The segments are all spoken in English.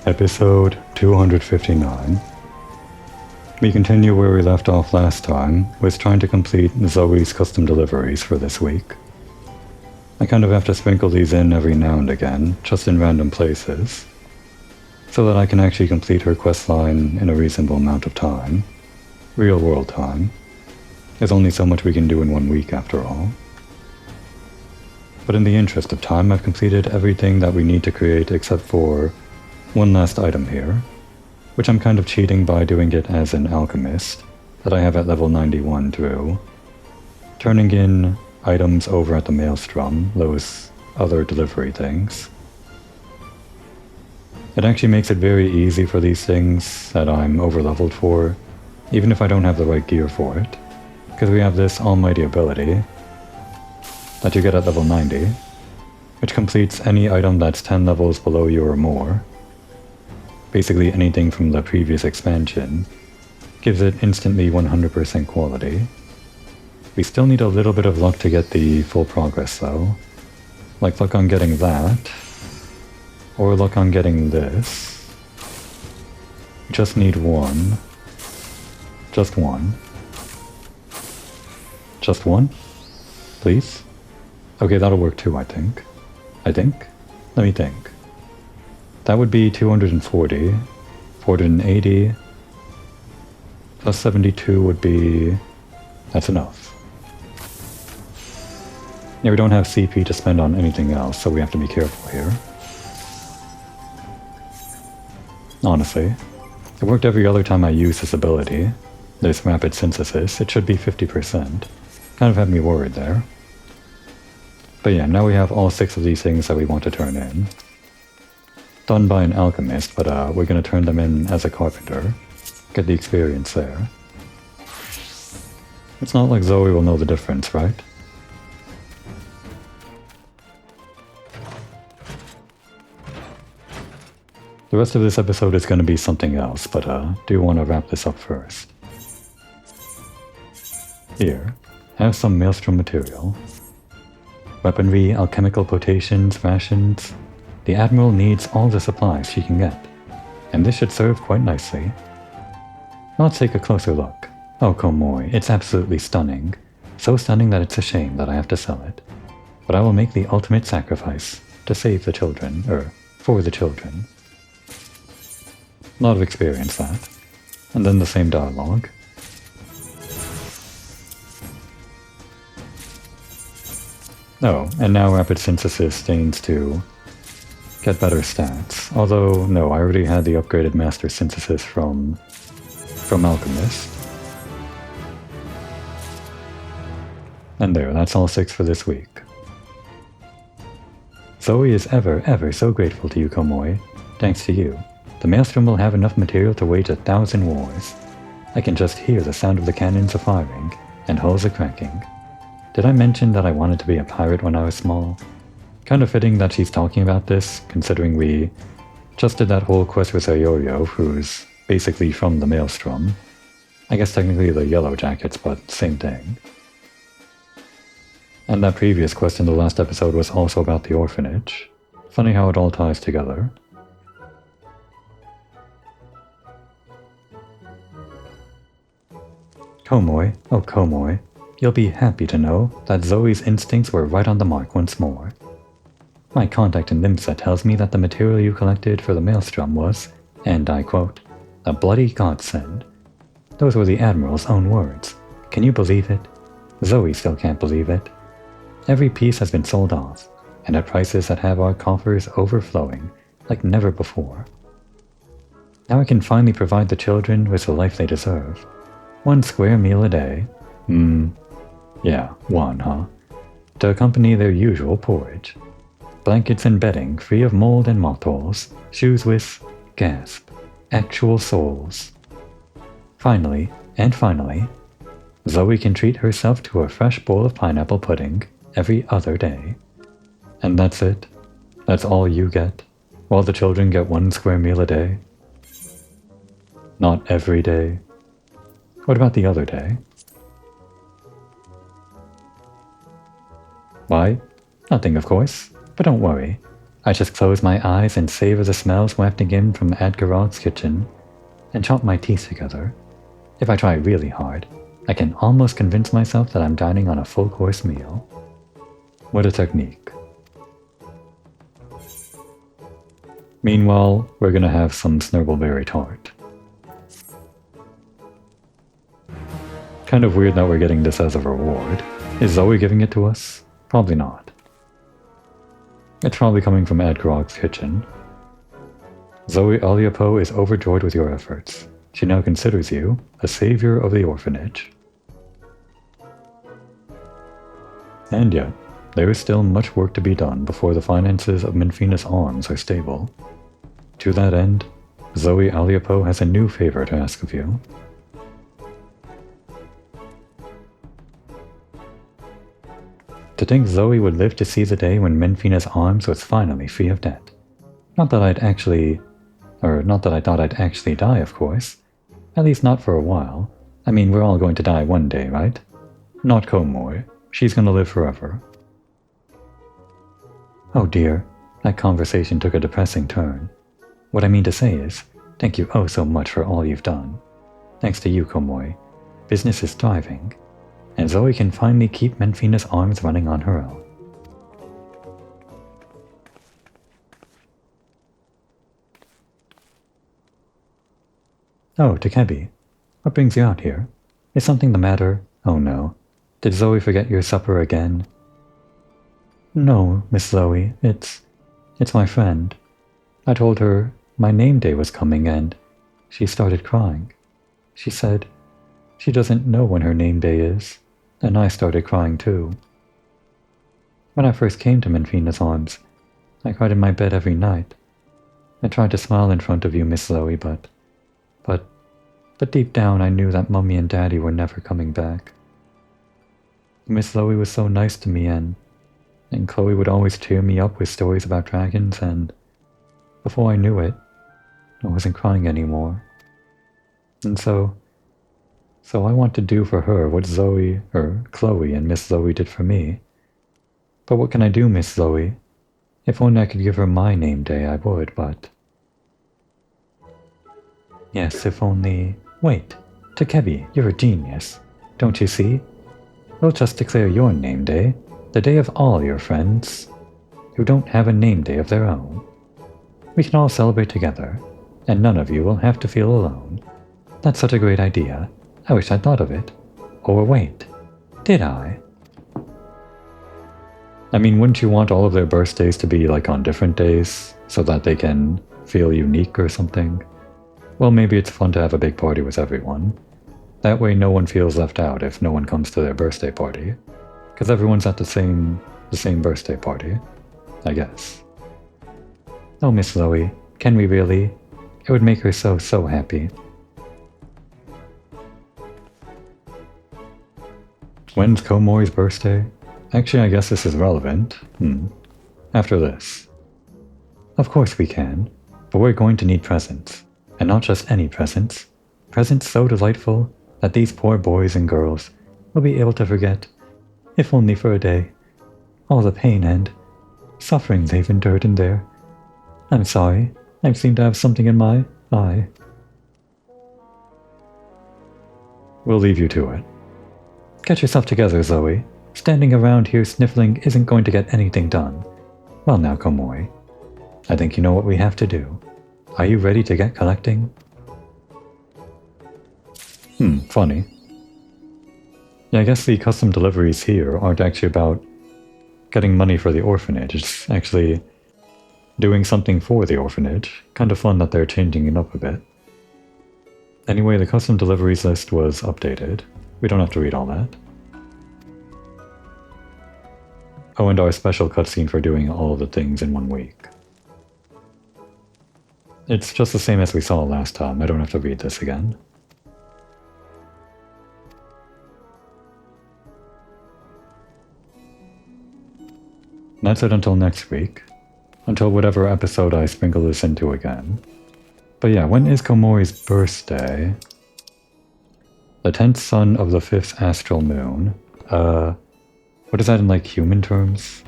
Episode 259. We continue where we left off last time, with trying to complete Zoe's custom deliveries for this week. I kind of have to sprinkle these in every now and again, just in random places, so that I can actually complete her questline in a reasonable amount of time. Real world time. There's only so much we can do in 1 week after all. But in the interest of time, I've completed everything that we need to create except for one last item here, which I'm kind of cheating by doing it as an alchemist that I have at level 91 through, turning in items over at the maelstrom, those other delivery things. It actually makes it very easy for these things that I'm overleveled for, even if I don't have the right gear for it, because we have this almighty ability that you get at level 90, which completes any item that's 10 levels below you or more. Basically anything from the previous expansion, gives it instantly 100% quality. We still need a little bit of luck to get the full progress though. Like luck on getting that, or luck on getting this. Just need one. Just one. Just one? Please? Okay, that'll work too, I think. Let me think. That would be 240, 480, plus 72 would be... that's enough. Yeah, we don't have CP to spend on anything else, so we have to be careful here. Honestly, it worked every other time I used this ability, this rapid synthesis. It should be 50%. Kind of had me worried there. But yeah, now we have all 6 of these things that we want to turn in. Done by an alchemist, but we're going to turn them in as a carpenter. Get the experience there. It's not like Zoe will know the difference, right? The rest of this episode is going to be something else, but do want to wrap this up first. Here, have some maelstrom material. Weaponry, alchemical potations, rations. The Admiral needs all the supplies she can get, and this should serve quite nicely. Let's take a closer look. Oh, Komoi, it's absolutely stunning. So stunning that it's a shame that I have to sell it. But I will make the ultimate sacrifice to save the children, for the children. A lot of experience, that. And then the same dialogue. Oh, and now rapid synthesis deigns to get better stats. Although, no, I already had the upgraded master synthesis from Alchemist. And there, that's all 6 for this week. Zoe is ever so grateful to you, Komoi. Thanks to you, the Maelstrom will have enough material to wage 1,000 wars. I can just hear the sound of the cannons a-firing, and hulls a-cracking. Did I mention that I wanted to be a pirate when I was small? Kind of fitting that she's talking about this, considering we just did that whole quest with Ayoyo, who's basically from the Maelstrom. I guess technically the Yellow Jackets, but same thing. And that previous quest in the last episode was also about the orphanage. Funny how it all ties together. Komoi, oh Komoi, you'll be happy to know that Zoe's instincts were right on the mark once more. My contact in Limsa tells me that the material you collected for the Maelstrom was, and I quote, a bloody godsend. Those were the Admiral's own words. Can you believe it? Zoe still can't believe it. Every piece has been sold off, and at prices that have our coffers overflowing like never before. Now I can finally provide the children with the life they deserve. 1 square meal a day. Yeah, 1, huh? To accompany their usual porridge. Blankets and bedding free of mold and mothballs. Shoes with, gasp, actual soles. Finally, Zoe can treat herself to a fresh bowl of pineapple pudding every other day. And that's it? That's all you get? While the children get 1 square meal a day? Not every day. What about the other day? Why? Nothing, of course. But don't worry. I just close my eyes and savor the smells wafting in from Adgarog's kitchen, and chomp my teeth together. If I try really hard, I can almost convince myself that I'm dining on a full-course meal. What a technique. Meanwhile, we're gonna have some Snurgleberry tart. Kind of weird that we're getting this as a reward. Is Zoe giving it to us? Probably not. It's probably coming from Adgarog's kitchen. Zoe Aliapo is overjoyed with your efforts. She now considers you a savior of the orphanage. And yet, there is still much work to be done before the finances of Menphena's Arms are stable. To that end, Zoe Aliapo has a new favor to ask of you. To think Zoe would live to see the day when Menphena's Arms was finally free of debt. Not that I thought I'd actually die, of course. At least not for a while. I mean, we're all going to die one day, right? Not Komoi. She's gonna live forever. Oh dear, that conversation took a depressing turn. What I mean to say is, thank you oh so much for all you've done. Thanks to you, Komoi, business is thriving, and Zoe can finally keep Menphena's Arms running on her own. Oh, Takebi, what brings you out here? Is something the matter? Oh no. Did Zoe forget your supper again? No, Miss Zoe, it's my friend. I told her my name day was coming and she started crying. She said she doesn't know when her name day is, and I started crying too. When I first came to Menphena's Arms, I cried in my bed every night. I tried to smile in front of you, Miss Zoe, but deep down I knew that Mummy and Daddy were never coming back. Miss Zoe was so nice to me, and Chloe would always cheer me up with stories about dragons, and before I knew it, I wasn't crying anymore. And so I want to do for her what Chloe and Miss Zoe did for me. But what can I do, Miss Zoe? If only I could give her my name day, I would, but... Yes, if only... Wait, Takebi, you're a genius. Don't you see? We'll just declare your name day, the day of all your friends who don't have a name day of their own. We can all celebrate together, and none of you will have to feel alone. That's such a great idea. I wish I'd thought of it. Or wait, did I? I mean, wouldn't you want all of their birthdays to be like on different days, so that they can feel unique or something? Well, maybe it's fun to have a big party with everyone. That way no one feels left out if no one comes to their birthday party. Because everyone's at the same birthday party, I guess. Oh, Miss Zoe, can we really? It would make her so happy. When's Komoi's birthday? Actually, I guess this is relevant. After this. Of course we can, but we're going to need presents. And not just any presents. Presents so delightful that these poor boys and girls will be able to forget, if only for a day, all the pain and suffering they've endured in there. I'm sorry, I seem to have something in my eye. We'll leave you to it. Get yourself together, Zoe. Standing around here sniffling isn't going to get anything done. Well now, Komoi, I think you know what we have to do. Are you ready to get collecting? Funny. Yeah, I guess the custom deliveries here aren't actually about getting money for the orphanage. It's actually doing something for the orphanage. Kind of fun that they're changing it up a bit. Anyway, the custom deliveries list was updated. We don't have to read all that. Oh, and our special cutscene for doing all the things in 1 week. It's just the same as we saw last time. I don't have to read this again. That's it until next week. Until whatever episode I sprinkle this into again. But yeah, when is Komoi's birthday? The 10th sun of the 5th astral moon. What is that in like human terms?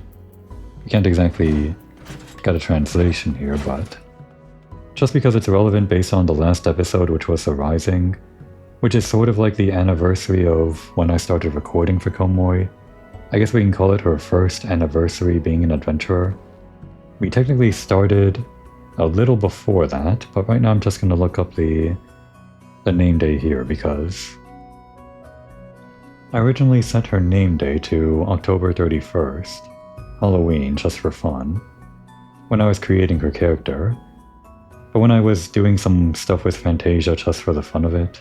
You can't exactly got a translation here, but just because it's relevant based on the last episode, which was The Rising, which is sort of like the anniversary of when I started recording for Komoi. I guess we can call it her first anniversary being an adventurer. We technically started a little before that, but right now I'm just going to look up the name day here because I originally set her name day to October 31st, Halloween, just for fun, when I was creating her character. But when I was doing some stuff with Fantasia just for the fun of it,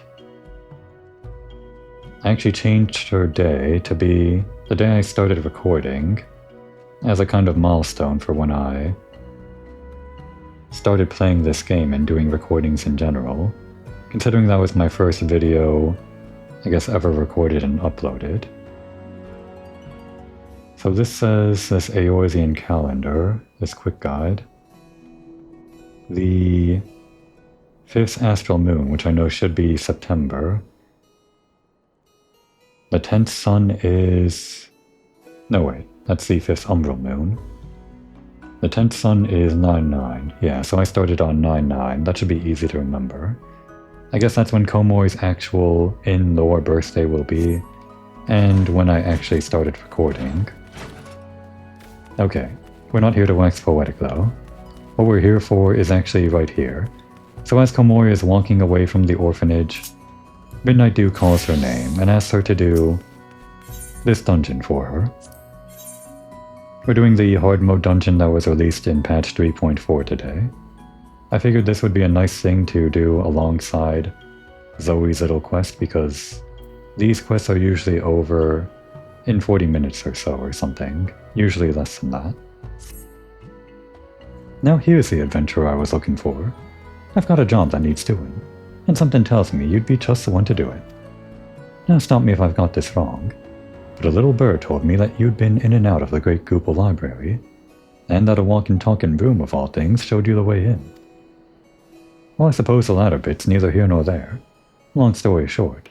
I actually changed her day to be the day I started recording as a kind of milestone for when I started playing this game and doing recordings in general, considering that was my first video, I guess, ever recorded and uploaded. So this says this Eorzean calendar, this quick guide. The 5th astral moon, which I know should be September. The 10th sun is... no wait, that's the 5th umbral moon. The 10th sun is 9-9. Yeah, so I started on 9-9. That should be easy to remember. I guess that's when Komoi's actual in-lore birthday will be, and when I actually started recording. Okay, we're not here to wax poetic though. What we're here for is actually right here. So as Komoi is walking away from the orphanage, Midnight Dew calls her name and asks her to do this dungeon for her. We're doing the hard mode dungeon that was released in patch 3.4 today. I figured this would be a nice thing to do alongside Zoe's little quest because these quests are usually over in 40 minutes or so or something, usually less than that. Now here's the adventure I was looking for. I've got a job that needs doing, and something tells me you'd be just the one to do it. Now stop me if I've got this wrong, but a little bird told me that you'd been in and out of the Great Goople Library, and that a walk-and-talkin' broom of all things showed you the way in. Well, I suppose the latter bit's neither here nor there. Long story short,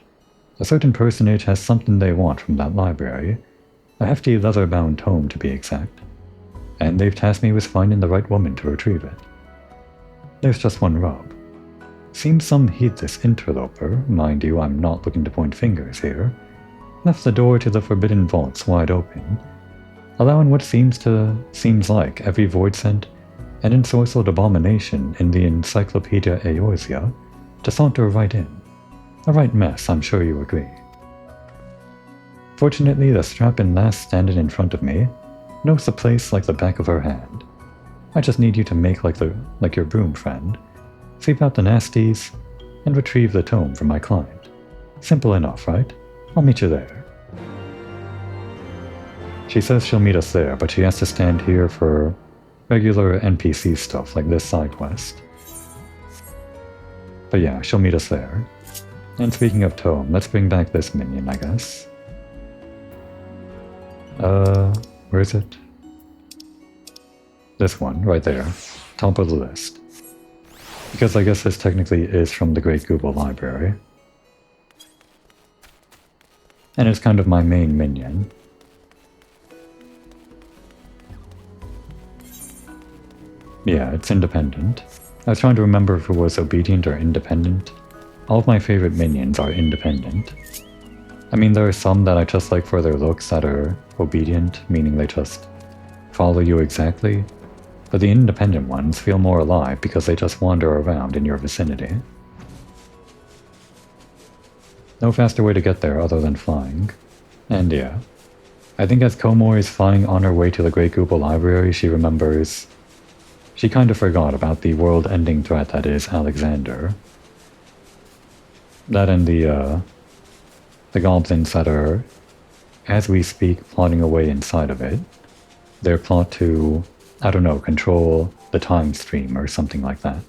a certain personage has something they want from that library, a hefty leather-bound tome to be exact, and they've tasked me with finding the right woman to retrieve it. There's just one rub. Seems some heedless interloper, mind you, I'm not looking to point fingers here, left the door to the forbidden vaults wide open, allowing what seems like every void scent and ensorcelled abomination in the Encyclopedia Eorzea to saunter right in. A right mess, I'm sure you agree. Fortunately, the strapping lass standing in front of me knows the place like the back of her hand. I just need you to make like your broom friend, sweep out the nasties, and retrieve the tome from my client. Simple enough, right? I'll meet you there. She says she'll meet us there, but she has to stand here for regular NPC stuff like this side quest. But yeah, she'll meet us there. And speaking of tome, let's bring back this minion, I guess. Where is it? This one, right there. Top of the list. Because I guess this technically is from the Great Goople Library. And it's kind of my main minion. Yeah, it's independent. I was trying to remember if it was obedient or independent. All of my favorite minions are independent. I mean, there are some that I just like for their looks that are obedient, meaning they just follow you exactly. But the independent ones feel more alive because they just wander around in your vicinity. No faster way to get there other than flying. And yeah, I think as Komoi is flying on her way to the Great Goople Library, she remembers... She kind of forgot about the world-ending threat that is Alexander. That and the goblins that are, as we speak, plotting away inside of it. Their plot to, I don't know, control the time stream or something like that.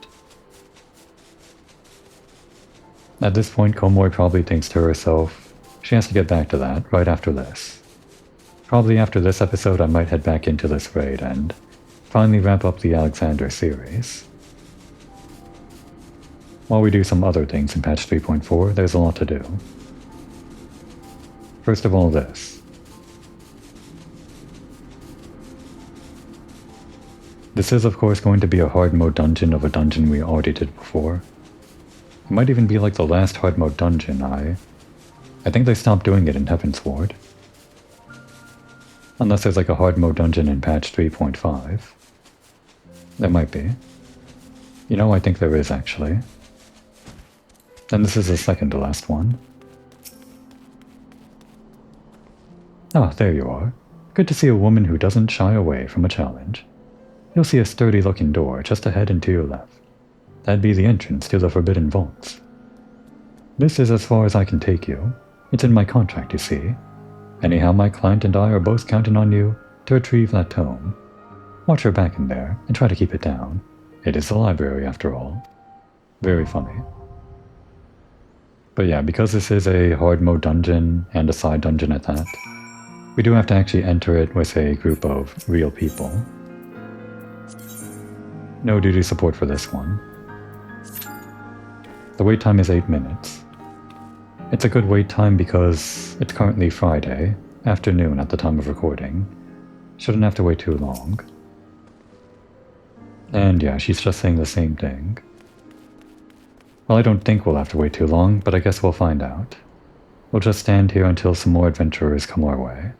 At this point, Komoi probably thinks to herself, she has to get back to that right after this. Probably after this episode I might head back into this raid and finally wrap up the Alexander series. While we do some other things in patch 3.4, there's a lot to do. First of all, this. This is of course going to be a hard mode dungeon of a dungeon we already did before. It might even be like the last hard mode dungeon. I think they stopped doing it in Heavensward. Unless there's like a hard mode dungeon in patch 3.5. There might be. You know, I think there is actually. And this is the second to last one. Ah, there you are. Good to see a woman who doesn't shy away from a challenge. You'll see a sturdy looking door just ahead and to your left. That'd be the entrance to the Forbidden Vaults. This is as far as I can take you. It's in my contract, you see. Anyhow, my client and I are both counting on you to retrieve that tome. Watch your back in there and try to keep it down. It is the library after all. Very funny. But yeah, because this is a hard mode dungeon and a side dungeon at that, we do have to actually enter it with a group of real people. No duty support for this one. The wait time is 8 minutes. It's a good wait time because it's currently Friday, afternoon at the time of recording. Shouldn't have to wait too long. And yeah, she's just saying the same thing. Well, I don't think we'll have to wait too long, but I guess we'll find out. We'll just stand here until some more adventurers come our way.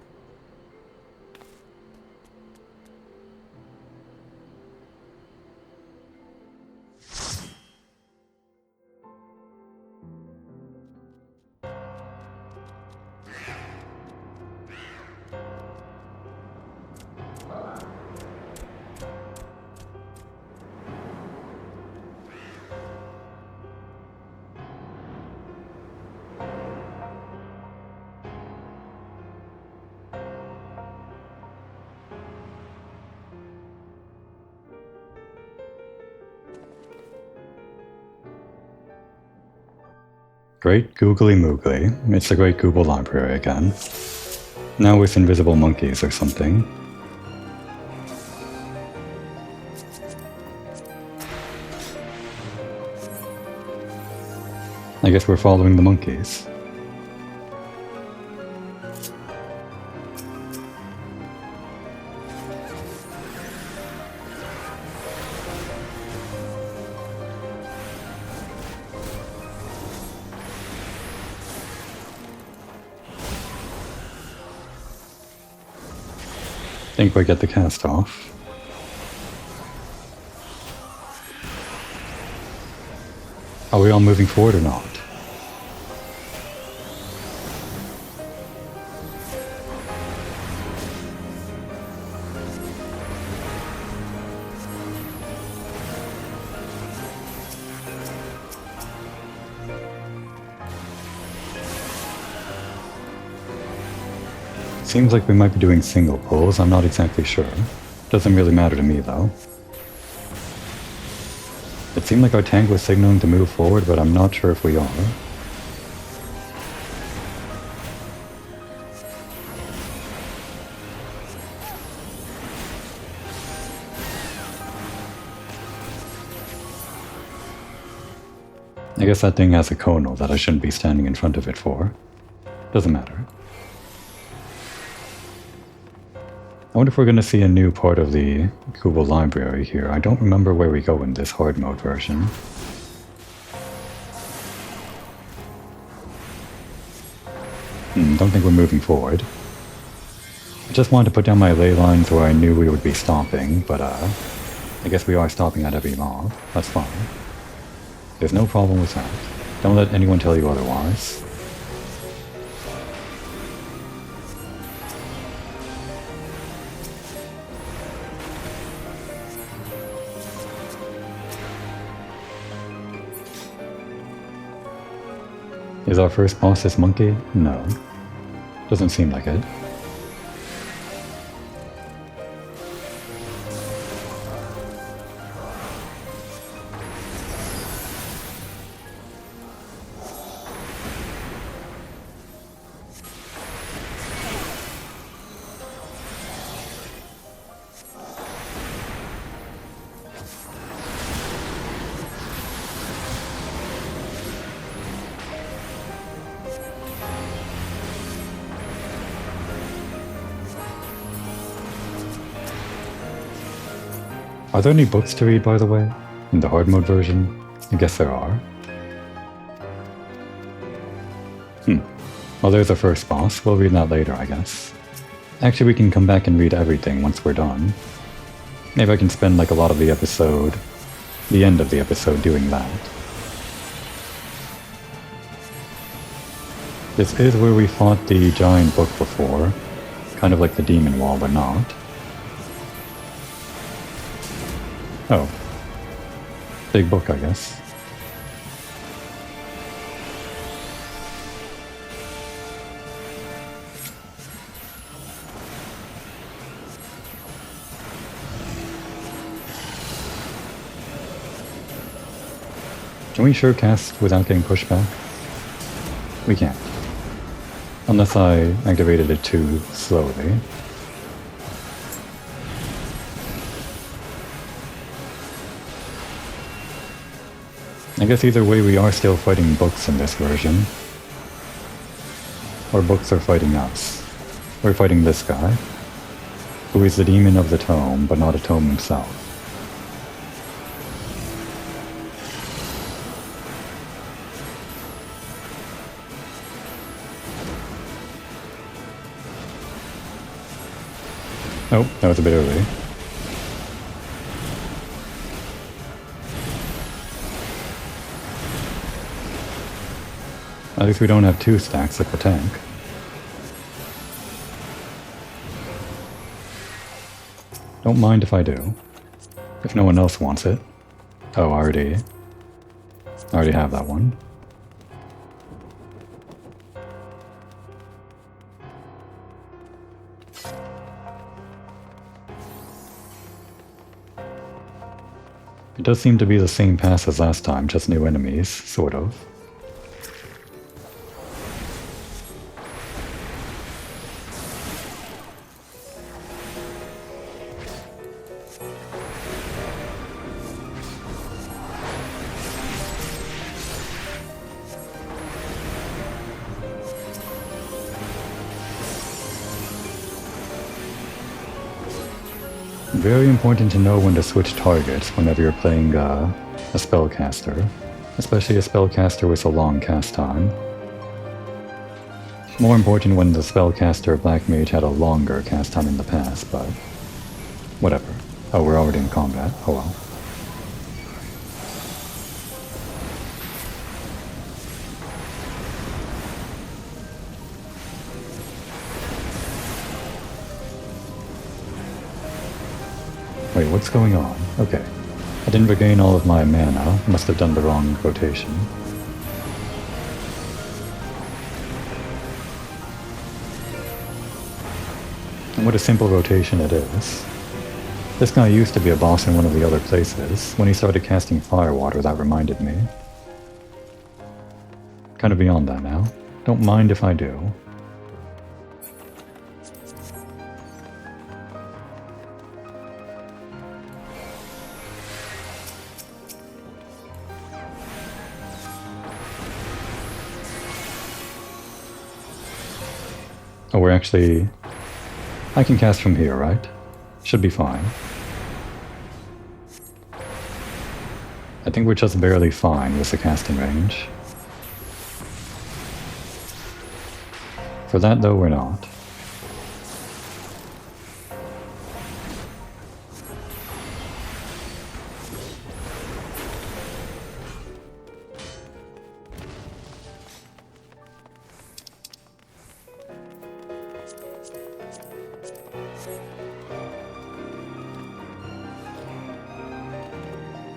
Great Googly Moogly. It's the Great Google Library again. Now with invisible monkeys or something. I guess we're following the monkeys. Think we get the cast off. Are we all moving forward or not? Seems like we might be doing single pulls, I'm not exactly sure. Doesn't really matter to me though. It seemed like our tank was signaling to move forward, but I'm not sure if we are. I guess that thing has a conal that I shouldn't be standing in front of it for. Doesn't matter. I wonder if we're going to see a new part of the Google Library here. I don't remember where we go in this hard mode version. Don't think we're moving forward. I just wanted to put down my ley lines where I knew we would be stopping, but I guess we are stopping at every mob. That's fine. There's no problem with that. Don't let anyone tell you otherwise. Is our first boss this monkey? No. Doesn't seem like it. Are there any books to read, by the way? In the hard mode version? I guess there are. Well, there's our first boss. We'll read that later, I guess. Actually, we can come back and read everything once we're done. Maybe I can spend like a lot of the episode, the end of the episode, doing that. This is where we fought the giant book before. Kind of like the demon wall, but not. Oh. Big book, I guess. Can we sure cast without getting pushed back? We can't. Unless I activated it too slowly. I guess either way we are still fighting books in this version. Or books are fighting us. We're fighting this guy, who is the demon of the tome, but not a tome himself. Oh, that was a bit early. At least we don't have 2 stacks like the tank. Don't mind if I do. If no one else wants it. Oh, I already have that one. It does seem to be the same pass as last time, just new enemies, sort of. Very important to know when to switch targets whenever you're playing a spellcaster, especially a spellcaster with a long cast time. More important when the spellcaster Black Mage had a longer cast time in the past, but whatever. Oh, we're already in combat. Oh well. Wait, what's going on? Okay. I didn't regain all of my mana. Must have done the wrong rotation. And what a simple rotation it is. This guy used to be a boss in one of the other places. When he started casting Firewater, that reminded me. Kind of beyond that now. Don't mind if I do. Oh, we're actually... I can cast from here, right? Should be fine. I think we're just barely fine with the casting range. For that, though, we're not.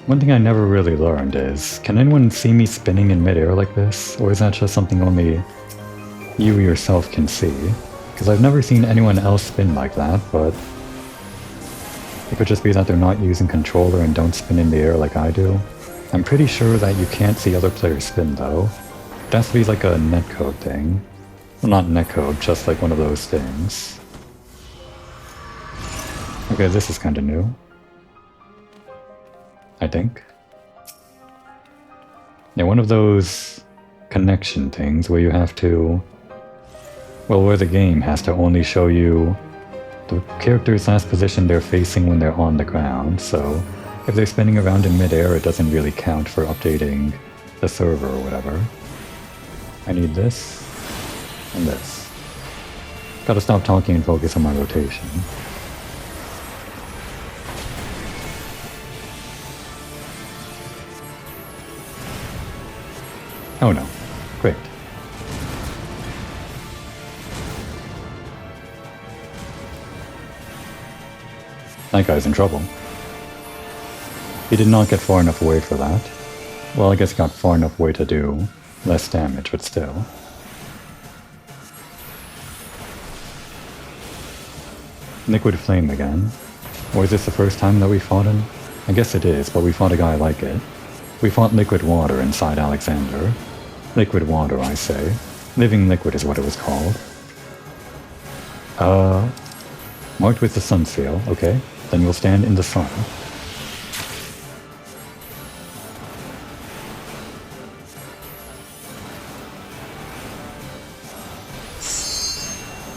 One thing I never really learned is, can anyone see me spinning in midair like this? Or is that just something only you yourself can see? Because I've never seen anyone else spin like that, but it could just be that they're not using controller and don't spin in the air like I do. I'm pretty sure that you can't see other players spin though. It has to be like a netcode thing. Well, not netcode, just like one of those things. Okay, this is kinda new. I think. Yeah, one of those connection things where you have to... Well, where the game has to only show you the character's last position they're facing when they're on the ground, so if they're spinning around in midair, it doesn't really count for updating the server or whatever. I need this and this. Gotta stop talking and focus on my rotation. Oh no. Great. That guy's in trouble. He did not get far enough away for that. Well, I guess he got far enough away to do less damage, but still. Liquid Flame again. Or is this the first time that we fought him? I guess it is, but we fought a guy like it. We fought Liquid Water inside Alexander. Liquid Water, I say. Living Liquid is what it was called. Marked with the sun seal, okay. Then we'll stand in the sun.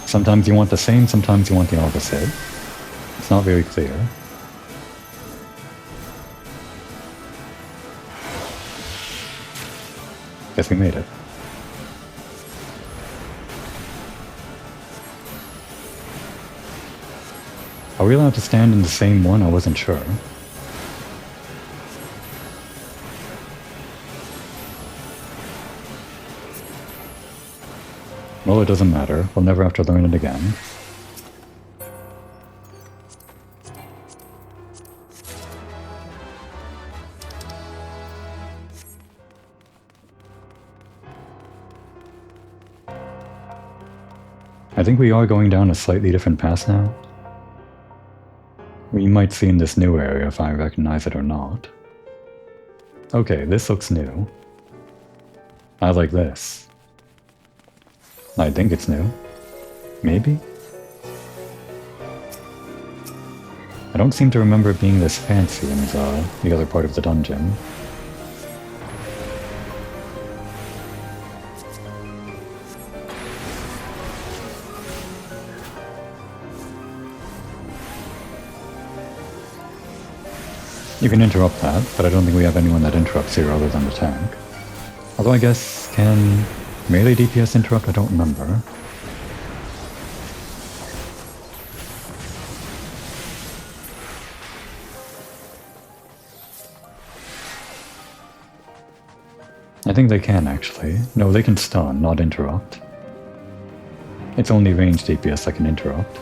Sometimes you want the same, sometimes you want the opposite. It's not very clear. Guess we made it. Are we allowed to stand in the same one? I wasn't sure. Well, it doesn't matter. We'll never have to learn it again. I think we are going down a slightly different path now. We might see in this new area if I recognize it or not. Okay, this looks new. I like this. I think it's new. Maybe? I don't seem to remember it being this fancy in the other part of the dungeon. You can interrupt that, but I don't think we have anyone that interrupts here other than the tank. Although I guess, can melee DPS interrupt? I don't remember. I think they can actually. No, they can stun, not interrupt. It's only ranged DPS that can interrupt.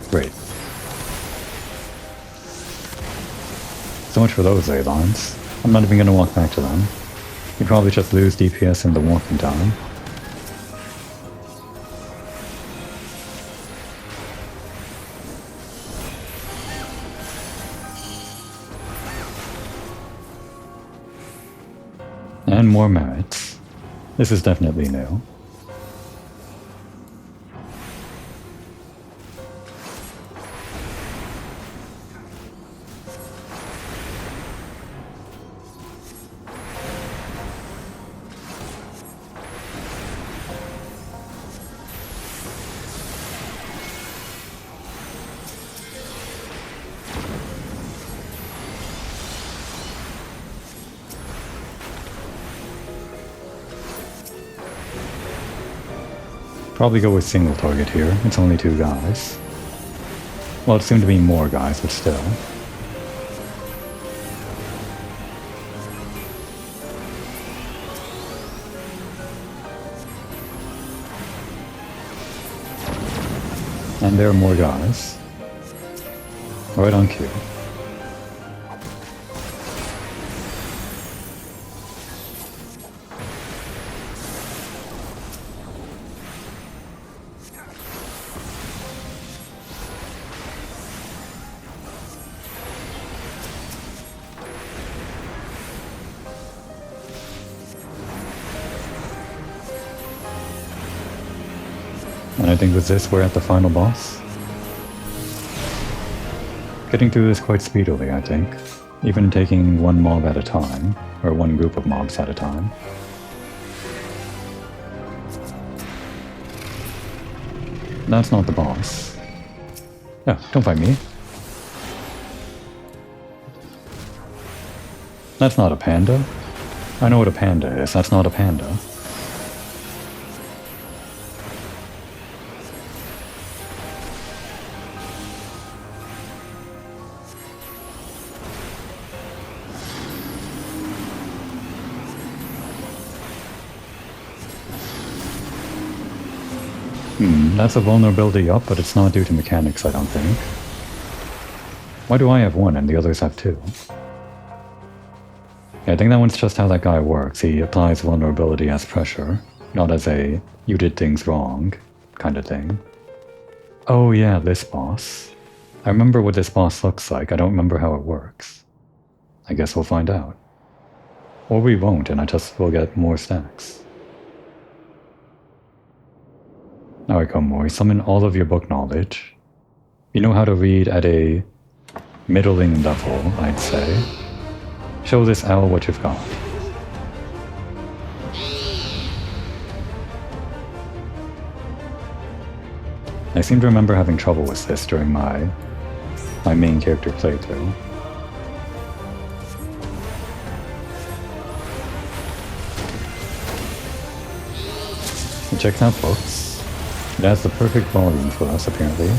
Great. So much for those Aelons. I'm not even going to walk back to them. You probably just lose DPS in the walking time. And more merits. This is definitely new. Probably go with single target here. It's only 2 guys. Well, it seemed to be more guys, but still. And there are more guys. Right on cue. And I think with this we're at the final boss. Getting through this quite speedily, I think. Even taking one mob at a time, or one group of mobs at a time. That's not the boss. Oh, don't fight me. That's not a panda. I know what a panda is, that's not a panda. That's a vulnerability up, but it's not due to mechanics, I don't think. Why do I have one and the others have two? Yeah, I think that one's just how that guy works. He applies vulnerability as pressure, not as a you did things wrong kind of thing. Oh yeah, this boss. I remember what this boss looks like, I don't remember how it works. I guess we'll find out. Or we won't, and I just will get more stacks. Alright, Komori, summon all of your book knowledge. You know how to read at a middling level, I'd say. Show this owl what you've got. I seem to remember having trouble with this during my main character playthrough. It checks out books. It has the perfect volume for us, apparently.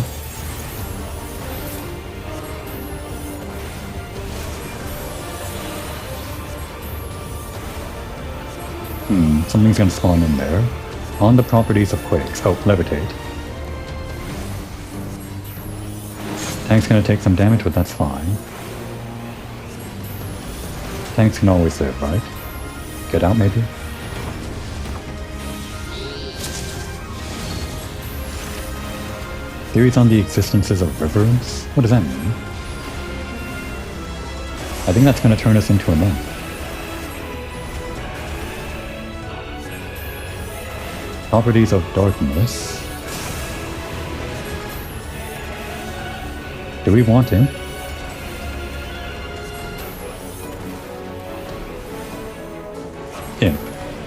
Something's gonna spawn in there. On the properties of quakes. Oh, levitate. Tank's gonna take some damage, but that's fine. Tanks can always live, right? Get out, maybe? Theories on the existences of rivers? What does that mean? I think that's gonna turn us into a nymph. Properties of darkness. Do we want him? Him.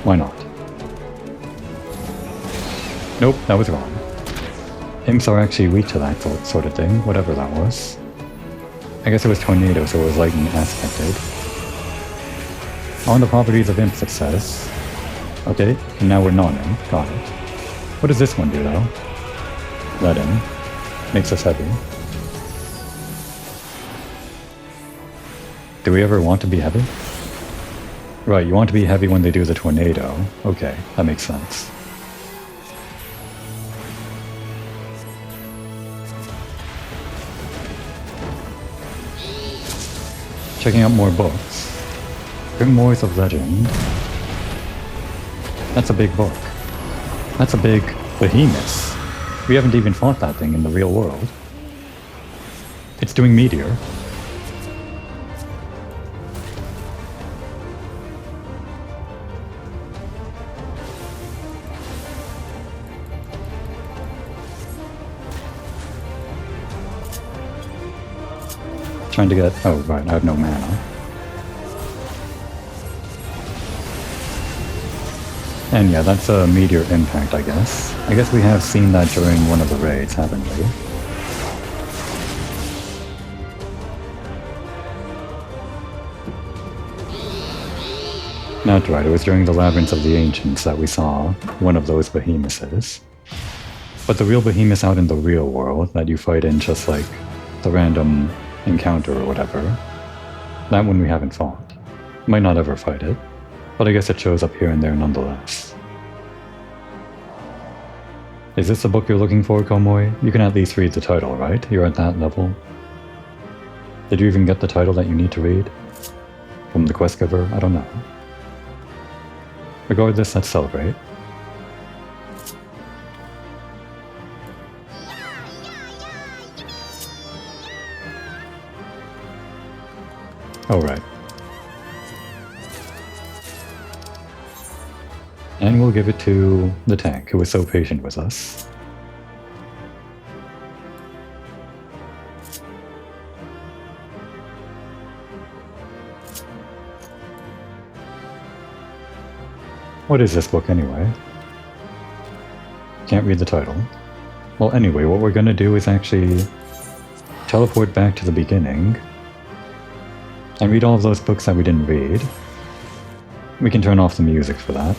Why not? Nope, that was wrong. Imps are actually weak to that sort of thing, whatever that was. I guess it was tornado, so it was lightning aspected. On the properties of imps, it says. Okay, and now we're non-imp. Got it. What does this one do, though? Let in. Makes us heavy. Do we ever want to be heavy? Right, you want to be heavy when they do the tornado. Okay, that makes sense. Checking out more books. Grimoires of Legend. That's a big book. That's a big behemoth. We haven't even fought that thing in the real world. It's doing meteor. Trying to get... oh, right, I have no mana. And yeah, that's a meteor impact, I guess. I guess we have seen that during one of the raids, haven't we? That's right, it was during the Labyrinths of the Ancients that we saw one of those behemoths. But the real behemoths out in the real world that you fight in just like the random encounter or whatever, that one we haven't fought. Might not ever fight it, but I guess it shows up here and there nonetheless. Is this the book you're looking for, Komori? You can at least read the title, right? You're at that level. Did you even get the title that you need to read? From the quest giver? I don't know. Regardless, let's celebrate. Alright. And we'll give it to the tank, who was so patient with us. What is this book anyway? Can't read the title. Well, anyway, what we're gonna do is actually teleport back to the beginning and read all of those books that we didn't read. We can turn off the music for that.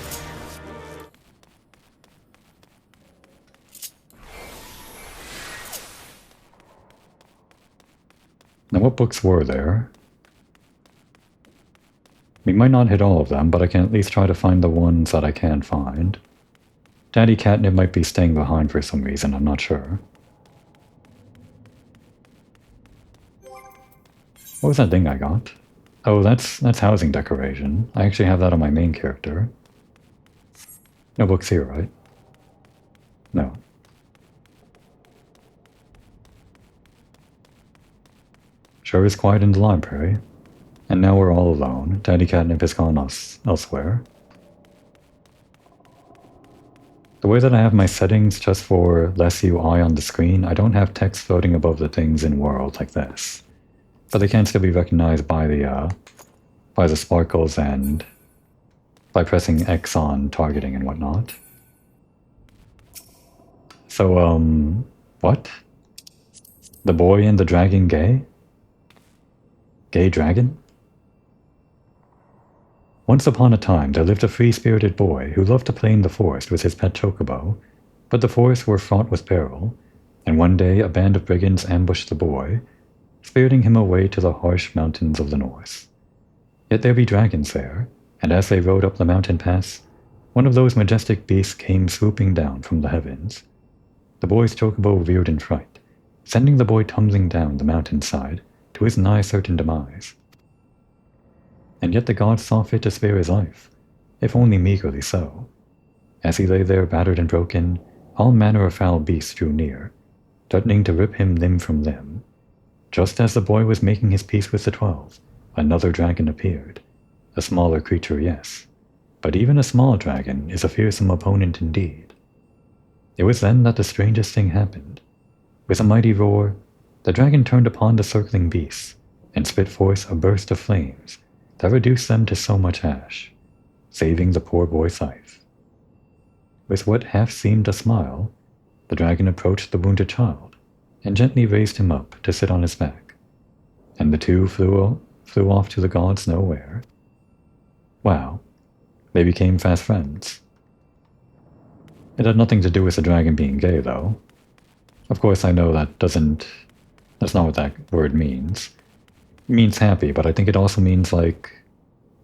Now, what books were there? We might not hit all of them, but I can at least try to find the ones that I can find. Daddy Catnip might be staying behind for some reason, I'm not sure. What was that thing I got? Oh, that's housing decoration. I actually have that on my main character. No books here, right? No. Sure is quiet in the library. And now we're all alone. Daddy Catnip has gone elsewhere. The way that I have my settings just for less UI on the screen, I don't have text floating above the things in world like this. But they can still be recognized by the sparkles and by pressing X on targeting and whatnot. So, what? The boy and the dragon gay? Gay dragon? Once upon a time, there lived a free-spirited boy who loved to play in the forest with his pet chocobo, but the forests were fraught with peril, and one day a band of brigands ambushed the boy, spiriting him away to the harsh mountains of the north. Yet there be dragons there, and as they rode up the mountain pass, one of those majestic beasts came swooping down from the heavens. The boy's chocobo reared in fright, sending the boy tumbling down the mountainside to his nigh certain demise. And yet the gods saw fit to spare his life, if only meagerly so. As he lay there battered and broken, all manner of foul beasts drew near, threatening to rip him limb from limb. Just as the boy was making his peace with the 12, another dragon appeared. A smaller creature, yes, but even a small dragon is a fearsome opponent indeed. It was then that the strangest thing happened. With a mighty roar, the dragon turned upon the circling beasts, and spit forth a burst of flames that reduced them to so much ash, saving the poor boy's life. With what half seemed a smile, the dragon approached the wounded child, and gently raised him up to sit on his back, and the two flew off to the gods nowhere. Wow, they became fast friends. It had nothing to do with the dragon being gay, though. Of course, I know that's not what that word means. It means happy, but I think it also means, like,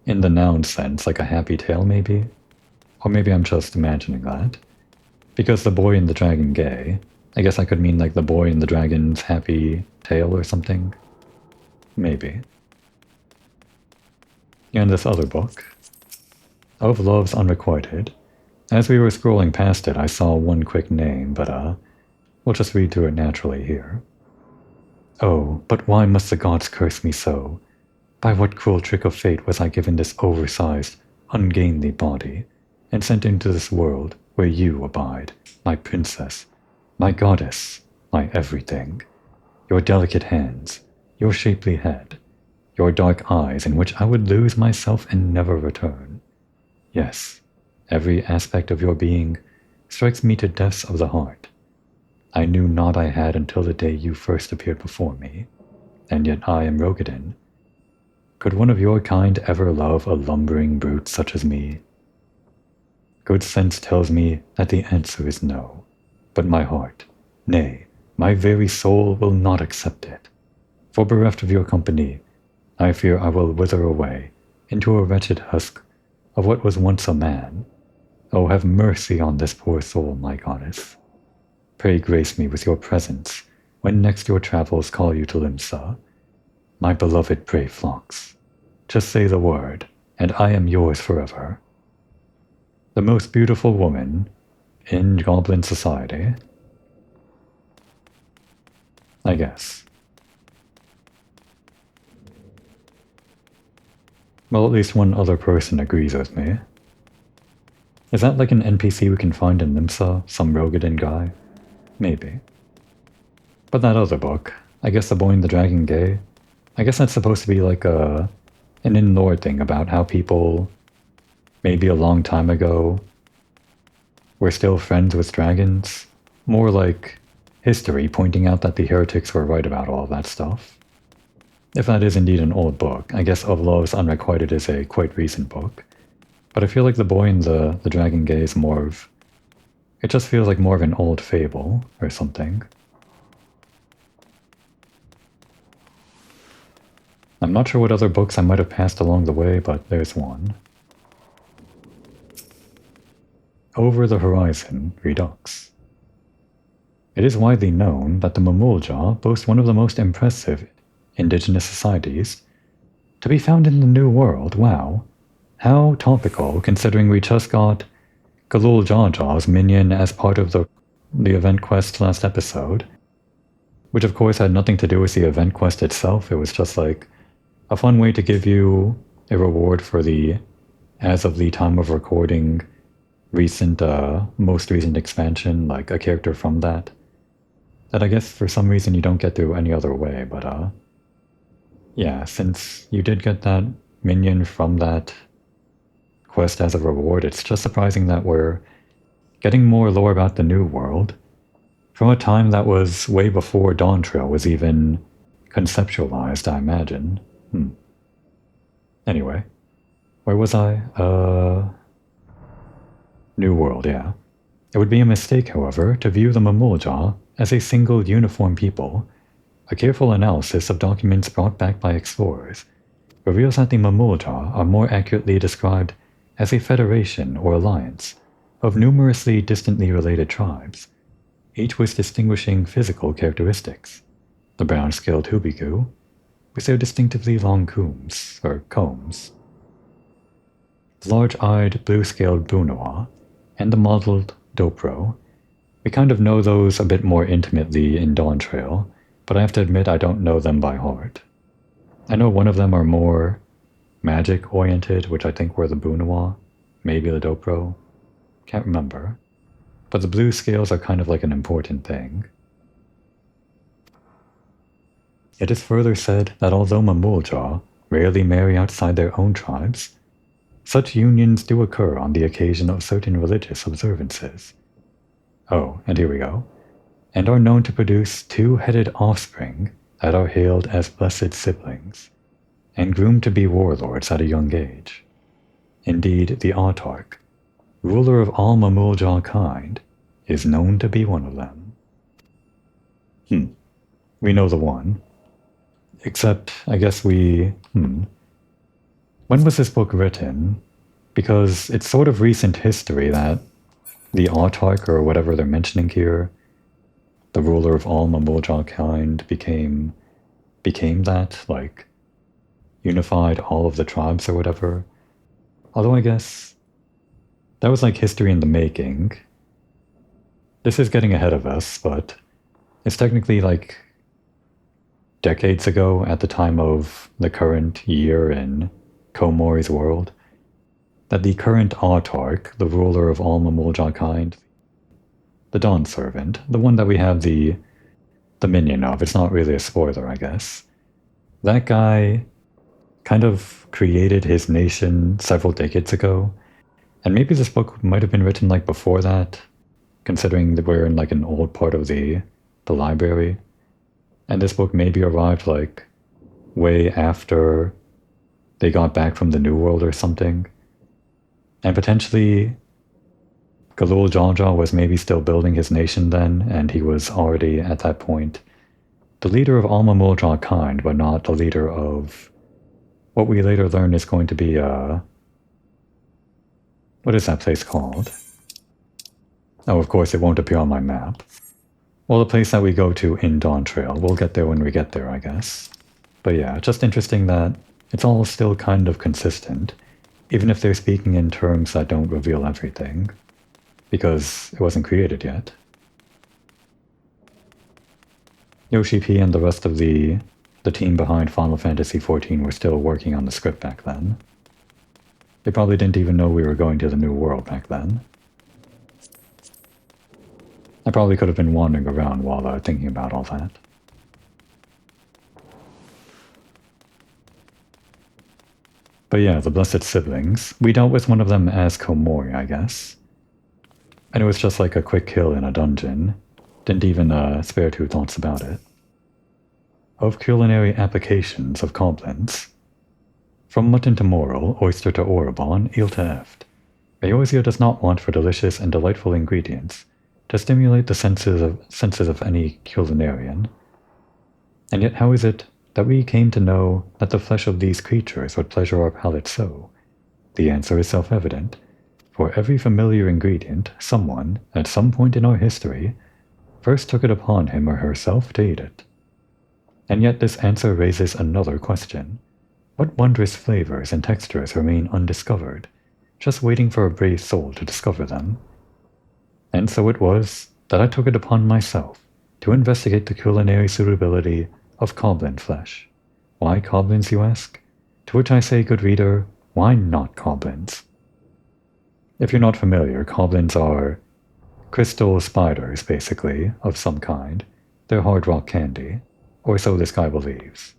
in the noun sense, like a happy tale, maybe? Or maybe I'm just imagining that. Because the boy and the dragon gay, I guess I could mean like the boy and the dragon's happy tale or something. Maybe. And this other book, Of Loves Unrequited. As we were scrolling past it, I saw one quick name, but we'll just read through it naturally here. Oh, but why must the gods curse me so? By what cruel trick of fate was I given this oversized, ungainly body, and sent into this world where you abide, my princess, my goddess, my everything? Your delicate hands, your shapely head, your dark eyes in which I would lose myself and never return. Yes, every aspect of your being strikes me to depths of the heart. I knew not I had until the day you first appeared before me, and yet I am Rogadin. Could one of your kind ever love a lumbering brute such as me? Good sense tells me that the answer is no, but my heart, nay, my very soul will not accept it. For bereft of your company, I fear I will wither away into a wretched husk of what was once a man. Oh, have mercy on this poor soul, my goddess. Pray grace me with your presence when next your travels call you to Limsa. My beloved prey flocks, just say the word, and I am yours forever. The most beautiful woman in Goblin society, I guess. Well, at least one other person agrees with me. Is that like an NPC we can find in Limsa, some Rogadin guy? Maybe. But that other book, I guess The Boy and the Dragon Gay, I guess that's supposed to be like an in-lore thing about how people maybe a long time ago, we're still friends with dragons. More like history pointing out that the heretics were right about all that stuff. If that is indeed an old book, I guess Of Loves Unrequited is a quite recent book. But I feel like The Boy and the Dragon Gay is more of... It just feels like more of an old fable or something. I'm not sure what other books I might have passed along the way, but there's one. Over the Horizon Redux. It is widely known that the Mamulja boast one of the most impressive indigenous societies to be found in the New World. Wow. How topical, considering we just got Galul Jawjaw's minion as part of the event quest last episode. Which of course had nothing to do with the event quest itself, it was just like a fun way to give you a reward for the, as of the time of recording, most recent expansion, like a character from that. That I guess for some reason you don't get through any other way, but yeah, since you did get that minion from that quest as a reward, it's just surprising that we're getting more lore about the New World from a time that was way before Dawntrail was even conceptualized, I imagine. Anyway, where was I? New World, yeah. It would be a mistake, however, to view the Mamulja as a single uniform people. A careful analysis of documents brought back by explorers reveals that the Mamulja are more accurately described as a federation or alliance of numerously distantly related tribes, each with distinguishing physical characteristics. The brown-scaled Hubigu, with their distinctively long combs, the large-eyed, blue-scaled Bunawa, and the mottled Dopro. We kind of know those a bit more intimately in Dawntrail, but I have to admit I don't know them by heart. I know one of them are more magic-oriented, which I think were the Bunawa, maybe the Dopro, can't remember. But the blue scales are kind of like an important thing. It is further said that although Mamulja rarely marry outside their own tribes, such unions do occur on the occasion of certain religious observances. Oh, and here we go. And are known to produce two-headed offspring that are hailed as blessed siblings, and groomed to be warlords at a young age. Indeed, the Autarch, ruler of all Mamulja kind, is known to be one of them. We know the one. Except, I guess we... When was this book written? Because it's sort of recent history that the Autarch, or whatever they're mentioning here, the ruler of all Mamulja kind, became that, like, unified all of the tribes or whatever. Although I guess that was like history in the making. This is getting ahead of us, but it's technically like decades ago at the time of the current year in Komori's world, that the current Autarch, the ruler of all Mamulja kind, the Dawn Servant, the one that we have the minion of, it's not really a spoiler, I guess. That guy kind of created his nation several decades ago, and maybe this book might have been written like before that, considering that we're in like an old part of the library. And this book maybe arrived like way after they got back from the New World or something. And potentially Galul Jawjaw was maybe still building his nation then, and he was already at that point the leader of all Mamulja kind, but not the leader of what we later learn is going to be what is that place called? Oh, of course it won't appear on my map. Well, the place that we go to in Dawntrail. We'll get there when we get there, I guess. But yeah, just interesting that it's all still kind of consistent, even if they're speaking in terms that don't reveal everything, because it wasn't created yet. Yoshi P and the rest of the team behind Final Fantasy XIV were still working on the script back then. They probably didn't even know we were going to the New World back then. I probably could have been wandering around while thinking about all that. But yeah, the Blessed Siblings. We dealt with one of them as Komori, I guess. And it was just like a quick kill in a dungeon. Didn't even spare two thoughts about it. Of culinary applications of goblins. From mutton to moral, oyster to orabon, eel to eft. Eorzea does not want for delicious and delightful ingredients to stimulate the senses of any culinarian. And yet how is it that we came to know that the flesh of these creatures would pleasure our palate so? The answer is self-evident. For every familiar ingredient, someone, at some point in our history, first took it upon him or herself to eat it. And yet this answer raises another question. What wondrous flavors and textures remain undiscovered, just waiting for a brave soul to discover them? And so it was that I took it upon myself to investigate the culinary suitability of goblin flesh. Why goblins, you ask? To which I say, good reader, why not goblins? If you're not familiar, goblins are crystal spiders, basically, of some kind. They're hard rock candy, or so this guy believes.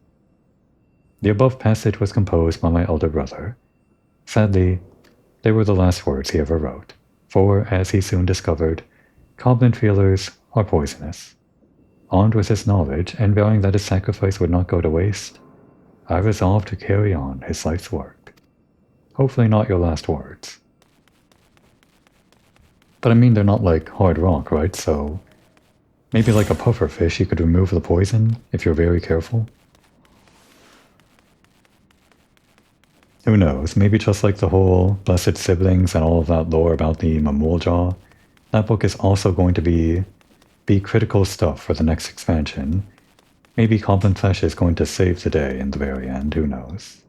The above passage was composed by my elder brother. Sadly, they were the last words he ever wrote, for, as he soon discovered, goblin feelers are poisonous. Armed with this knowledge, and vowing that his sacrifice would not go to waste, I resolved to carry on his life's work. Hopefully not your last words. But I mean, they're not like hard rock, right? So maybe like a puffer fish, you could remove the poison if you're very careful. Who knows? Maybe just like the whole Blessed Siblings and all of that lore about the Mamuljaw, that book is also going to be critical stuff for the next expansion. Maybe goblin flesh is going to save the day in the very end, who knows?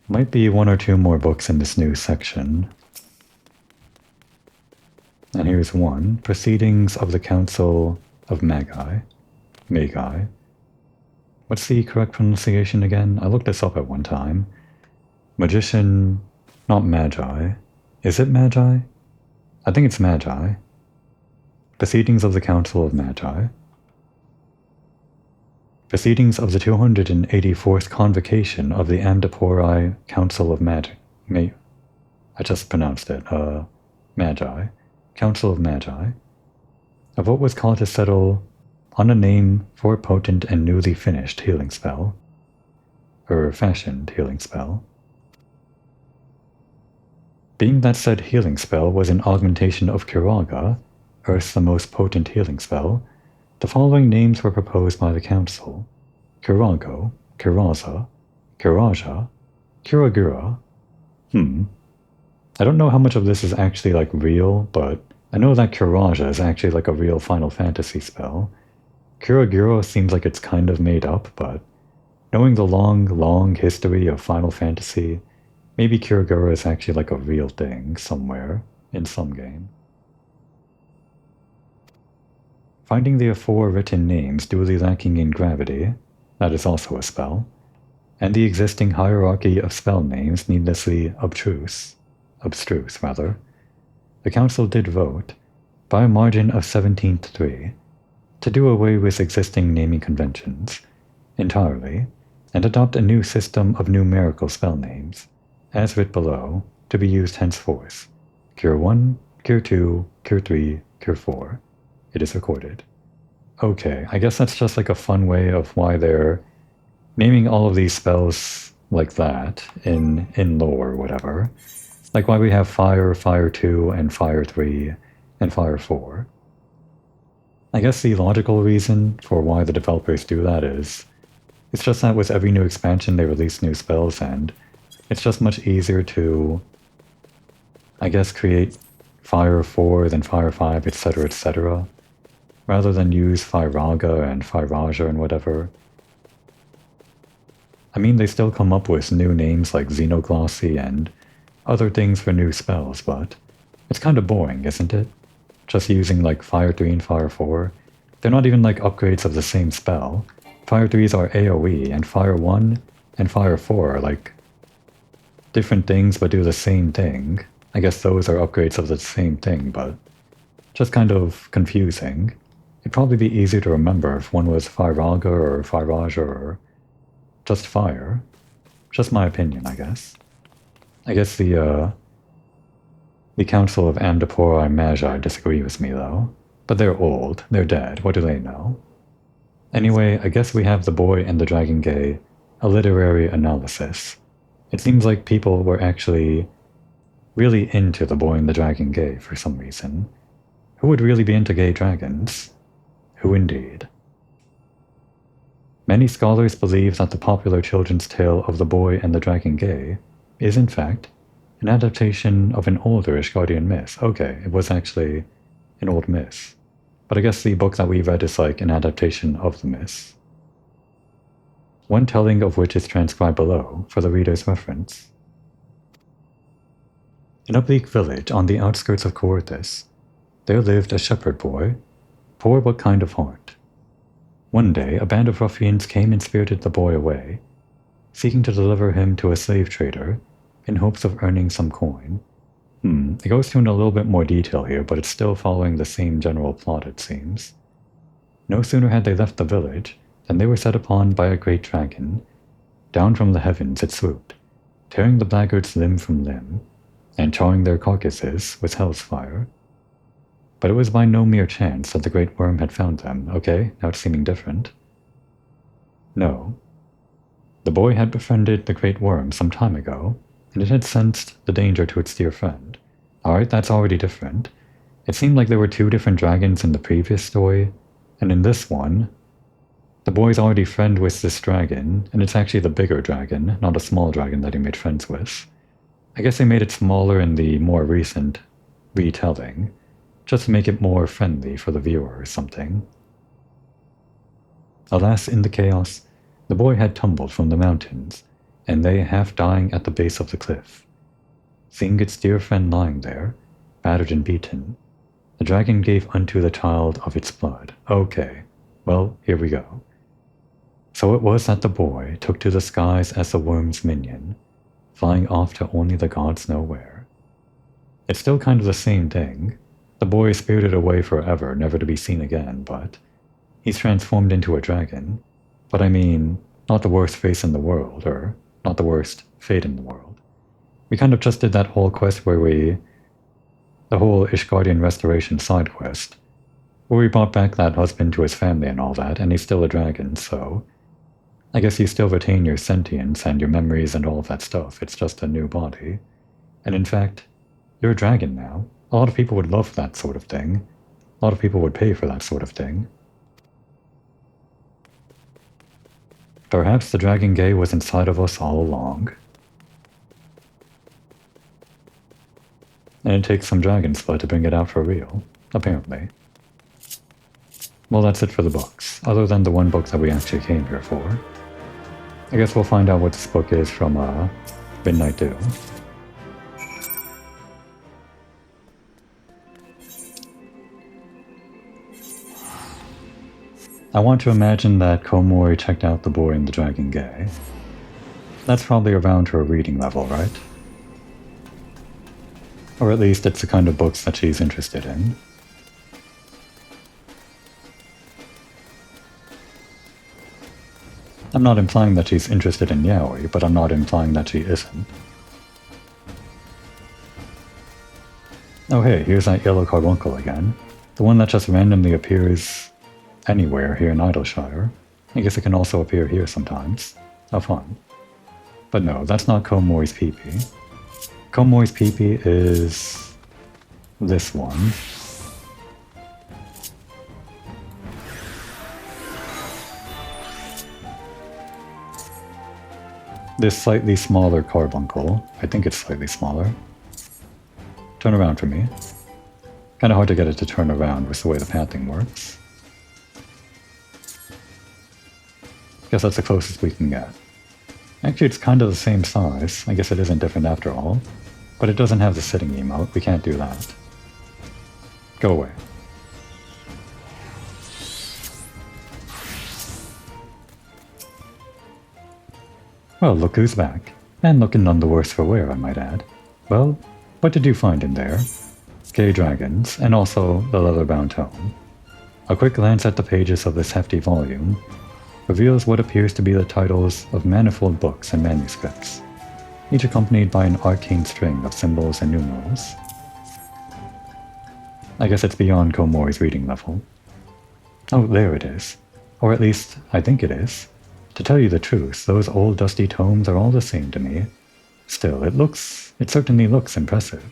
Might be one or two more books in this new section. And here's one. Proceedings of the Council of Magi. What's the correct pronunciation again? I looked this up at one time. Magician, not Magi. Is it Magi? I think it's Magi. Proceedings of the Council of Magi. Proceedings of the 284th Convocation of the Amdapori Council of Magi. I just pronounced it. Magi. Council of Magi. A vote was called to settle on a name for a potent and newly finished healing spell. Or fashioned healing spell. Being that said healing spell was an augmentation of Kiraga, Earth's the most potent healing spell, the following names were proposed by the council: Kirago, Kiraza, Kiraja, Kiragura. I don't know how much of this is actually like real, but I know that Kiraja is actually like a real Final Fantasy spell. Kiragura seems like it's kind of made up, but knowing the long history of Final Fantasy, maybe Kiragura is actually like a real thing somewhere in some game. Finding the aforewritten names duly lacking in gravity, that is also a spell, and the existing hierarchy of spell names needlessly abstruse, the council did vote, by a margin of 17 to 3, to do away with existing naming conventions entirely, and adopt a new system of numerical spell names, as writ below, to be used henceforth. Cure 1, Cure 2, Cure 3, Cure 4. It is recorded. Okay, I guess that's just like a fun way of why they're naming all of these spells like that in lore or whatever. Like why we have Fire, Fire 2, and Fire 3, and Fire 4. I guess the logical reason for why the developers do that is, it's just that with every new expansion they release new spells, and it's just much easier to, I guess, create Fire 4, then Fire 5, etc., rather than use Firaga and Firaja and whatever. I mean, they still come up with new names like Xenoglossy and other things for new spells, but it's kind of boring, isn't it? Just using like Fire 3 and Fire 4. They're not even like upgrades of the same spell. Fire 3s are AoE, and Fire 1 and Fire 4 are like different things but do the same thing. I guess those are upgrades of the same thing, but just kind of confusing It'd probably be easier to remember if one was Firaga or Firaja or just Fire. Just my opinion, I guess. I guess the Council of Amdapori Magi disagree with me, though. But they're old, they're dead, what do they know? Anyway, I guess we have The Boy and the Dragon Gay, a literary analysis. It seems like people were actually really into The Boy and the Dragon Gay for some reason. Who would really be into gay dragons? Who indeed? Many scholars believe that the popular children's tale of The Boy and the Dragon Gay is, in fact, an adaptation of an older Ishgardian myth. Okay, it was actually an old myth. But I guess the book that we read is like an adaptation of the myth. One telling of which is transcribed below for the reader's reference. In a bleak village on the outskirts of Coerthus, there lived a shepherd boy, poor but kind of heart. One day, a band of ruffians came and spirited the boy away, seeking to deliver him to a slave trader in hopes of earning some coin. It goes into a little bit more detail here, but it's still following the same general plot, it seems. No sooner had they left the village than they were set upon by a great dragon. Down from the heavens it swooped, tearing the blackguards limb from limb, and charring their carcasses with hell's fire. But it was by no mere chance that the great worm had found them, okay? Now it's seeming different. No. The boy had befriended the great worm some time ago, and it had sensed the danger to its dear friend. Alright, that's already different. It seemed like there were two different dragons in the previous story, and in this one, the boy's already friend with this dragon, and it's actually the bigger dragon, not a small dragon that he made friends with. I guess they made it smaller in the more recent retelling, just to make it more friendly for the viewer or something. Alas, in the chaos, the boy had tumbled from the mountains, and lay half dying at the base of the cliff. Seeing its dear friend lying there, battered and beaten, the dragon gave unto the child of its blood. Okay, well, here we go. So it was that the boy took to the skies as the worm's minion, flying off to only the gods know where. It's still kind of the same thing. The boy is spirited away forever, never to be seen again, but he's transformed into a dragon. But I mean, not the worst face in the world, or not the worst fate in the world. We kind of just did that whole quest the whole Ishgardian restoration side quest, where we brought back that husband to his family and all that, and he's still a dragon, so I guess you still retain your sentience and your memories and all of that stuff. It's just a new body. And in fact, you're a dragon now. A lot of people would love that sort of thing. A lot of people would pay for that sort of thing. Perhaps the Dragon Gay was inside of us all along. And it takes some dragon's blood to bring it out for real, apparently. Well, that's it for the books, other than the one book that we actually came here for. I guess we'll find out what this book is from Midnight Dew. I want to imagine that Komori checked out The Boy and the Dragon Gay. That's probably around her reading level, right? Or at least it's the kind of books that she's interested in. I'm not implying that she's interested in yaoi, but I'm not implying that she isn't. Oh hey, here's that yellow carbuncle again. The one that just randomly appears anywhere here in Idleshire. I guess it can also appear here sometimes. How fun. But no, that's not Komori's peepee. Komori's peepee is this one. This slightly smaller carbuncle. I think it's slightly smaller. Turn around for me. Kinda hard to get it to turn around with the way the pathing works. Guess that's the closest we can get. Actually, it's kind of the same size. I guess it isn't different after all. But it doesn't have the sitting emote. We can't do that. Go away. Well, look who's back. And looking none the worse for wear, I might add. Well, what did you find in there? Gay dragons, and also the leather-bound tome. A quick glance at the pages of this hefty volume reveals what appears to be the titles of manifold books and manuscripts, each accompanied by an arcane string of symbols and numerals. I guess it's beyond Komori's reading level. Oh, there it is. Or at least, I think it is. To tell you the truth, those old dusty tomes are all the same to me. Still, it certainly looks impressive,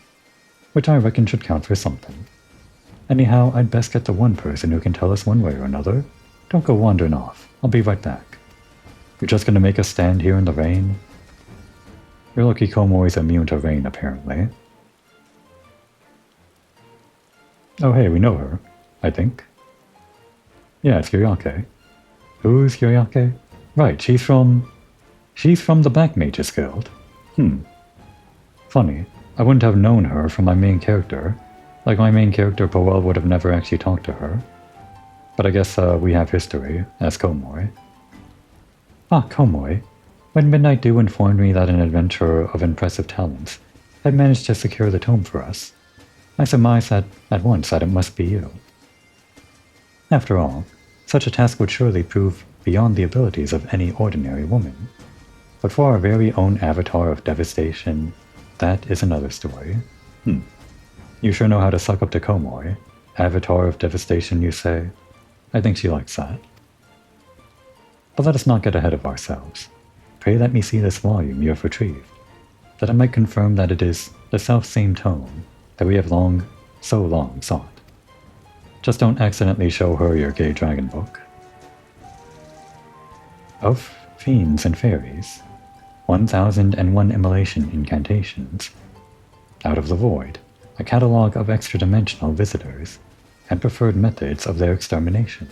which I reckon should count for something. Anyhow, I'd best get to one person who can tell us one way or another. Don't go wandering off. I'll be right back. You're just gonna make us stand here in the rain? You're lucky Komori's immune to rain, apparently. Oh hey, we know her, I think. Yeah, it's Yuryake. Who's Yuryake? Right, she's from the Black Mages Guild. Funny, I wouldn't have known her from my main character. Like my main character, Powell would have never actually talked to her. But I guess we have history, as Komori. Ah, Komori. When Midnight Dew informed me that an adventurer of impressive talents had managed to secure the tome for us, I surmised at once that it must be you. After all, such a task would surely prove beyond the abilities of any ordinary woman. But for our very own avatar of devastation, that is another story. You sure know how to suck up to Komori. Avatar of devastation, you say? I think she likes that. But let us not get ahead of ourselves. Pray let me see this volume you have retrieved, that I might confirm that it is the self-same tome that we have so long sought. Just don't accidentally show her your gay dragon book. Of Fiends and Fairies, 1001 Immolation Incantations. Out of the Void, a catalogue of extra-dimensional visitors and preferred methods of their extermination.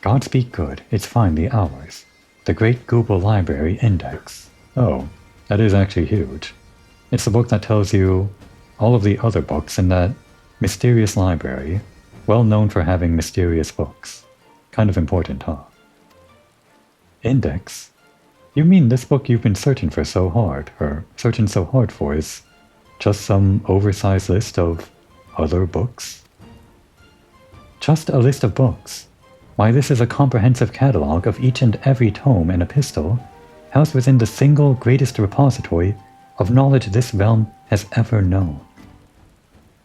God Speak Good, it's finally ours. The Great Google Library Index. Oh, that is actually huge. It's the book that tells you all of the other books in that mysterious library, well known for having mysterious books. Kind of important, huh? Index? You mean this book you've been searching so hard for is just some oversized list of other books? Just a list of books? Why, this is a comprehensive catalog of each and every tome and epistle, housed within the single greatest repository of knowledge this realm has ever known.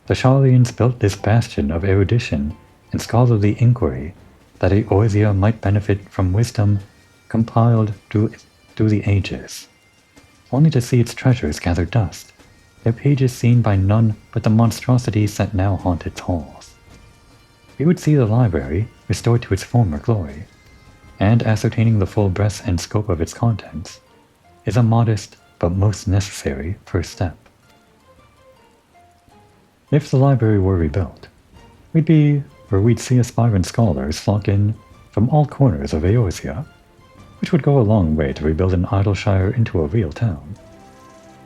The Charlians built this bastion of erudition and scholarly inquiry that Eorzea might benefit from wisdom compiled through the ages, only to see its treasures gather dust, their pages seen by none but the monstrosities that now haunt its halls. We would see the library restored to its former glory, and ascertaining the full breadth and scope of its contents is a modest but most necessary first step. If the library were rebuilt, we'd see aspiring scholars flock in from all corners of Eorzea, which would go a long way to rebuild an Idleshire into a real town.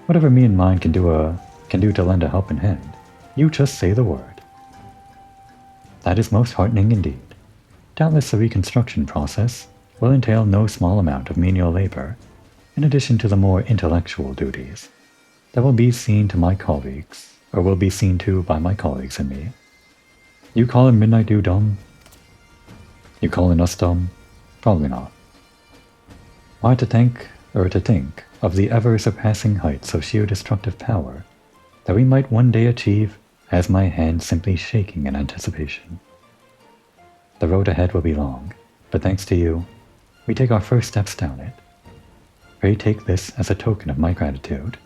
Whatever me and mine can do to lend a helping hand, you just say the word. That is most heartening indeed. Doubtless the reconstruction process will entail no small amount of menial labor, in addition to the more intellectual duties that will be seen to my colleagues, or will be seen to by my colleagues and me. You calling Midnight Dew dumb? You calling us dumb? Probably not. Why to think of the ever-surpassing heights of sheer destructive power that we might one day achieve has my hand simply shaking in anticipation. The road ahead will be long, but thanks to you, we take our first steps down it. Pray take this as a token of my gratitude.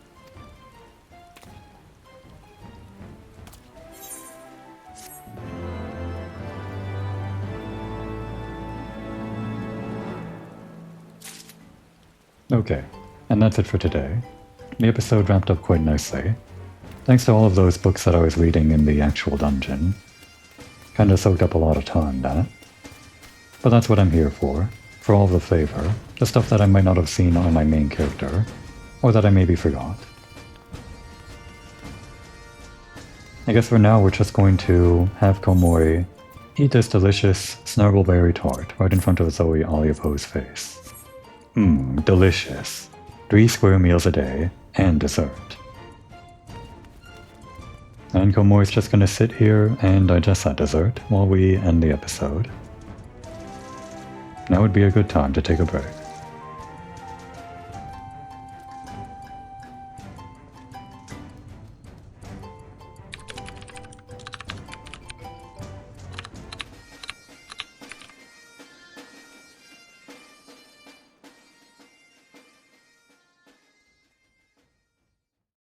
Okay, and that's it for today. The episode wrapped up quite nicely. Thanks to all of those books that I was reading in the actual dungeon. Kinda soaked up a lot of time, that. But that's what I'm here for all the flavor, the stuff that I might not have seen on my main character, or that I maybe forgot. I guess for now we're just going to have Komori eat this delicious snargleberry tart right in front of Zoe Oliveau's face. Delicious. 3 square meals a day, and dessert. And Komoy's just gonna sit here and digest that dessert while we end the episode. Now would be a good time to take a break.